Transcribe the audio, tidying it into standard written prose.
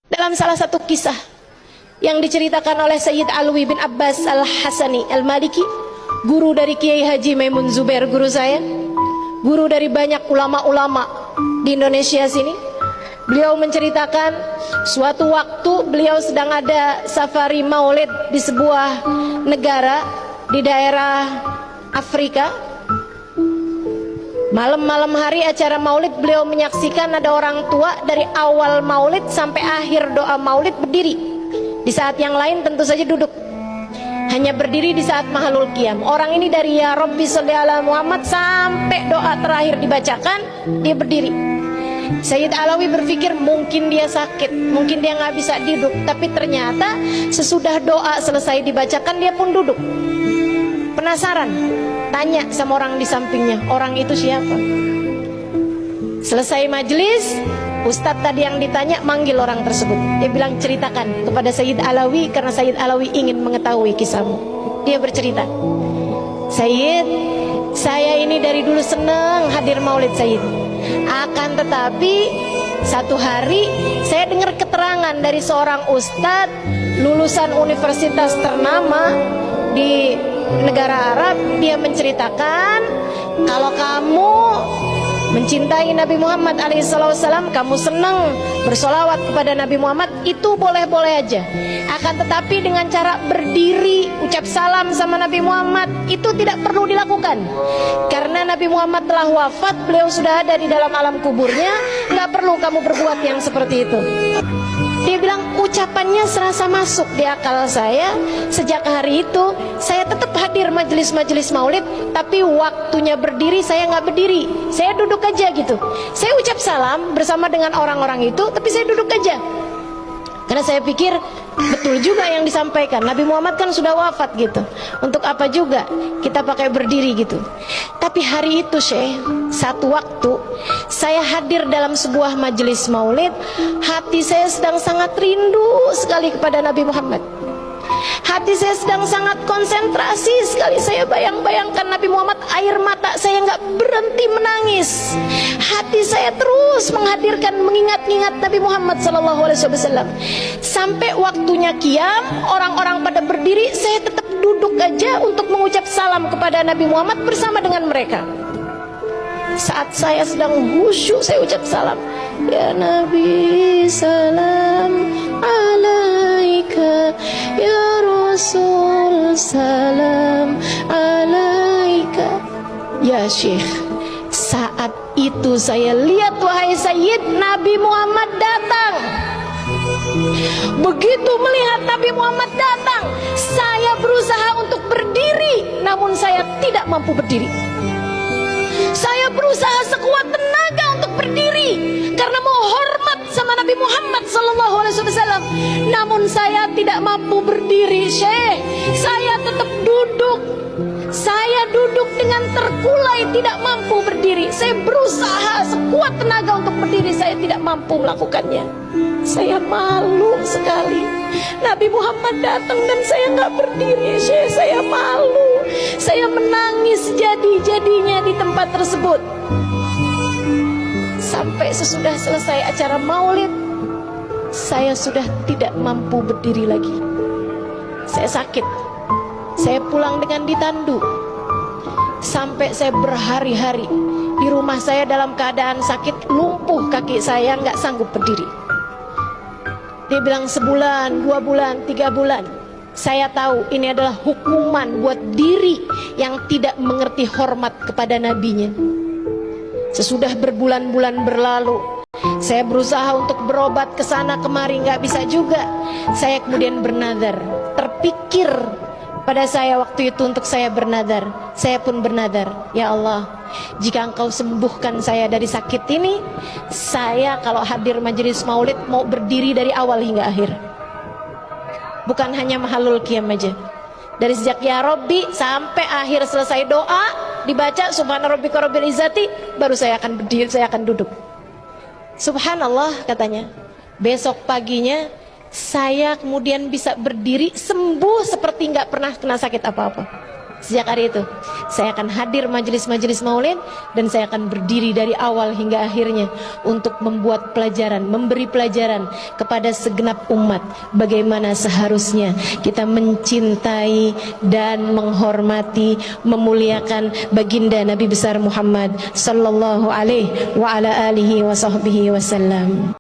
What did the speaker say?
Dalam salah satu kisah yang diceritakan oleh Sayyid Alwi bin Abbas Al-Hasani Al-Maliki, guru dari Kiai Haji Maimun Zubair, guru saya, guru dari banyak ulama-ulama di Indonesia sini. Beliau menceritakan suatu waktu beliau sedang ada safari maulid di sebuah negara di daerah Afrika. Malam-malam hari acara maulid, beliau menyaksikan ada orang tua dari awal maulid sampai akhir doa maulid berdiri. Di saat yang lain tentu saja duduk, hanya berdiri di saat mahalul qiyam. Orang ini dari ya Rabbi sholli ala Muhammad sampai doa terakhir dibacakan, dia berdiri. Sayyid Alawi berpikir mungkin dia sakit, mungkin dia nggak bisa duduk. Tapi ternyata sesudah doa selesai dibacakan, dia pun duduk. Penasaran, tanya sama orang di sampingnya, orang itu siapa? Selesai majelis, Ustadz tadi yang ditanya manggil orang tersebut. Dia bilang, ceritakan kepada Sayyid Alawi, karena Sayyid Alawi ingin mengetahui kisahmu. Dia bercerita, Sayyid, saya ini dari dulu senang hadir maulid Sayyid. Akan tetapi satu hari saya dengar keterangan dari seorang ustadz lulusan universitas ternama di negara Arab. Dia menceritakan, kalau kamu mencintai Nabi Muhammad alaihissalam, kamu senang bersolawat kepada Nabi Muhammad, itu boleh-boleh aja. Akan tetapi dengan cara berdiri ucap salam sama Nabi Muhammad itu tidak perlu dilakukan, karena Nabi Muhammad telah wafat, beliau sudah ada di dalam alam kuburnya. Nggak perlu kamu berbuat yang seperti itu. Dia bilang ucapannya serasa masuk di akal saya. Sejak hari itu saya tetap hadir majelis-majelis maulid, tapi waktunya berdiri saya nggak berdiri, saya duduk aja gitu. Saya ucap salam bersama dengan orang-orang itu, tapi saya duduk aja. Karena saya pikir betul juga yang disampaikan, Nabi Muhammad kan sudah wafat gitu, untuk apa juga kita pakai berdiri gitu. Tapi hari itu Syekh, satu waktu saya hadir dalam sebuah majelis maulid, hati saya sedang sangat rindu sekali kepada Nabi Muhammad. Hati saya sedang sangat konsentrasi sekali. Saya bayang-bayangkan Nabi Muhammad, air mata saya nggak berhenti menangis. Hati saya terus menghadirkan, mengingat-ingat Nabi Muhammad SAW. Sampai waktunya qiyam, orang-orang pada berdiri, saya tetap duduk aja untuk mengucap salam kepada Nabi Muhammad bersama dengan mereka. Saat saya sedang khusyuk, saya ucap salam, ya Nabi salam alaika, ya Rasul salam alaika. Ya Syekh, saat itu saya lihat, wahai Sayyid, Nabi Muhammad datang. Begitu melihat Nabi Muhammad datang, saya berusaha untuk berdiri, namun saya tidak mampu berdiri. Saya berusaha sekuat tenaga untuk berdiri karena mau hormat sama Nabi Muhammad SAW. Namun saya tidak mampu berdiri, Syekh. Saya tetap duduk. Saya duduk dengan terkulai, tidak mampu berdiri. Saya berusaha sekuat tenaga untuk berdiri, saya tidak mampu melakukannya. Saya malu sekali. Nabi Muhammad datang dan saya nggak berdiri, Syekh. Saya malu. Saya menangis jadi-jadinya di tempat tersebut. Sampai sesudah selesai acara maulid, saya sudah tidak mampu berdiri lagi. Saya sakit. Saya pulang dengan ditandu. Sampai saya berhari-hari di rumah saya dalam keadaan sakit, lumpuh kaki saya, nggak sanggup berdiri. Dia bilang sebulan, 2 bulan, 3 bulan. Saya tahu ini adalah hukuman buat diri yang tidak mengerti hormat kepada nabinya. Sesudah berbulan-bulan berlalu, saya berusaha untuk berobat ke sana kemari, nggak bisa juga. Saya kemudian bernadar. Terpikir pada saya waktu itu untuk saya bernadar. Saya pun bernadar, ya Allah, jika Engkau sembuhkan saya dari sakit ini, saya kalau hadir majelis maulid mau berdiri dari awal hingga akhir. Bukan hanya mahalul qiyam aja. Dari sejak ya Rabbi sampai akhir selesai doa dibaca subhana rabbika rabbil izzati, baru saya akan berdiri, saya akan duduk. Subhanallah, katanya. Besok paginya saya kemudian bisa berdiri, sembuh seperti nggak pernah kena sakit apa-apa. Sejak hari itu saya akan hadir majelis-majelis maulid, dan saya akan berdiri dari awal hingga akhirnya untuk membuat pelajaran, memberi pelajaran kepada segenap umat bagaimana seharusnya kita mencintai dan menghormati, memuliakan baginda Nabi besar Muhammad sallallahu alaihi wa ala alihi wa sahbihi wasallam.